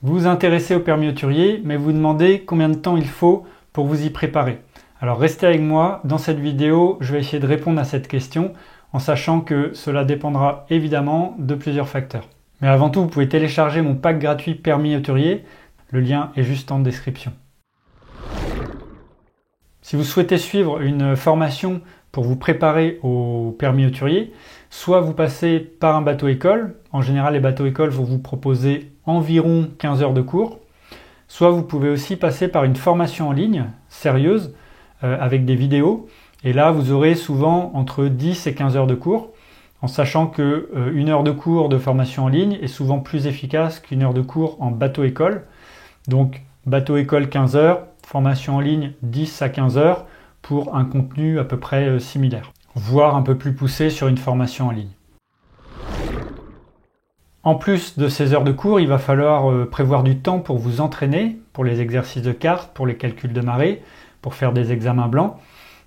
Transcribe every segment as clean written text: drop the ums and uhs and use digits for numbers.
Vous vous intéressez au permis hauturier, mais vous demandez combien de temps il faut pour vous y préparer. Alors restez avec moi, dans cette vidéo, je vais essayer de répondre à cette question en sachant que cela dépendra évidemment de plusieurs facteurs. Mais avant tout, vous pouvez télécharger mon pack gratuit permis hauturier, le lien est juste en description. Si vous souhaitez suivre une formation pour vous préparer au permis hauturier, soit vous passez par un bateau-école, en général les bateaux-écoles vont vous proposer environ 15 heures de cours, soit vous pouvez aussi passer par une formation en ligne, sérieuse, avec des vidéos, et là vous aurez souvent entre 10 et 15 heures de cours, en sachant que une heure de cours de formation en ligne est souvent plus efficace qu'une heure de cours en bateau-école. Donc bateau-école 15 heures, formation en ligne 10 à 15 heures pour un contenu à peu près similaire, voire un peu plus poussé sur une formation en ligne. En plus de ces heures de cours, il va falloir prévoir du temps pour vous entraîner, pour les exercices de cartes, pour les calculs de marée, pour faire des examens blancs.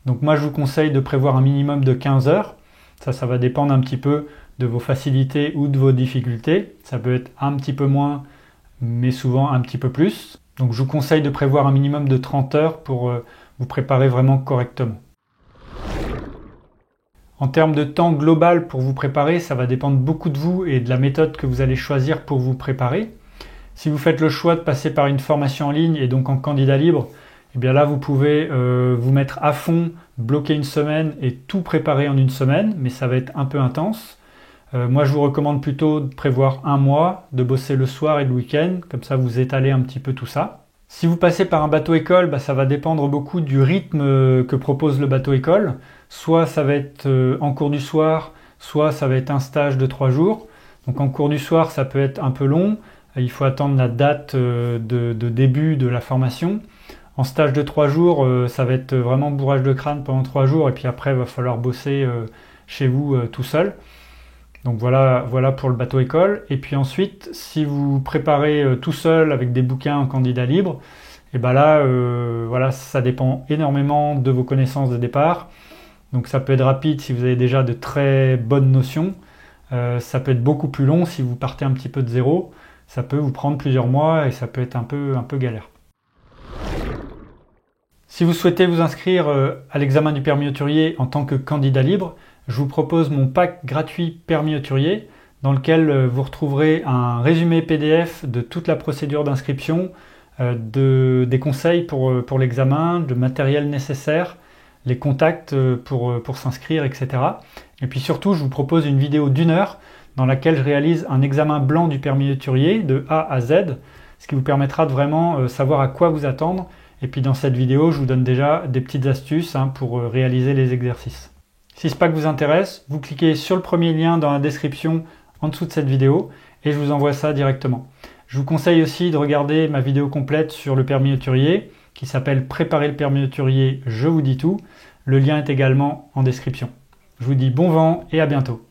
Donc moi je vous conseille de prévoir un minimum de 15 heures. Ça va dépendre un petit peu de vos facilités ou de vos difficultés. Ça peut être un petit peu moins, mais souvent un petit peu plus. Donc je vous conseille de prévoir un minimum de 30 heures pour vous préparer vraiment correctement. En termes de temps global pour vous préparer, ça va dépendre beaucoup de vous et de la méthode que vous allez choisir pour vous préparer. Si vous faites le choix de passer par une formation en ligne et donc en candidat libre, eh bien là vous pouvez vous mettre à fond, bloquer une semaine et tout préparer en une semaine, mais ça va être un peu intense. Moi je vous recommande plutôt de prévoir un mois, de bosser le soir et le week-end, comme ça vous étalez un petit peu tout ça. Si vous passez par un bateau-école, ça va dépendre beaucoup du rythme que propose le bateau-école. Soit ça va être en cours du soir, soit ça va être un stage de 3 jours. Donc en cours du soir, ça peut être un peu long. Il faut attendre la date de début de la formation. En stage de 3 jours, ça va être vraiment bourrage de crâne pendant 3 jours. Et puis après, il va falloir bosser chez vous tout seul. Donc voilà pour le bateau-école. Et puis ensuite, si vous préparez tout seul avec des bouquins en candidat libre, et ben là, voilà, ça dépend énormément de vos connaissances de départ. Donc ça peut être rapide si vous avez déjà de très bonnes notions. Ça peut être beaucoup plus long si vous partez un petit peu de zéro. Ça peut vous prendre plusieurs mois et ça peut être un peu galère. Si vous souhaitez vous inscrire à l'examen du permis hauturier en tant que candidat libre, je vous propose mon pack gratuit permis hauturier dans lequel vous retrouverez un résumé PDF de toute la procédure d'inscription, des conseils pour l'examen, le matériel nécessaire, les contacts pour s'inscrire, etc. Et puis surtout, je vous propose une vidéo d'1 heure dans laquelle je réalise un examen blanc du permis hauturier de A à Z, ce qui vous permettra de vraiment savoir à quoi vous attendre. Et puis dans cette vidéo, je vous donne déjà des petites astuces pour réaliser les exercices. Si ce pack vous intéresse, vous cliquez sur le premier lien dans la description en dessous de cette vidéo et je vous envoie ça directement. Je vous conseille aussi de regarder ma vidéo complète sur le permis hauturier qui s'appelle « Préparer le permis hauturier, je vous dis tout ». Le lien est également en description. Je vous dis bon vent et à bientôt.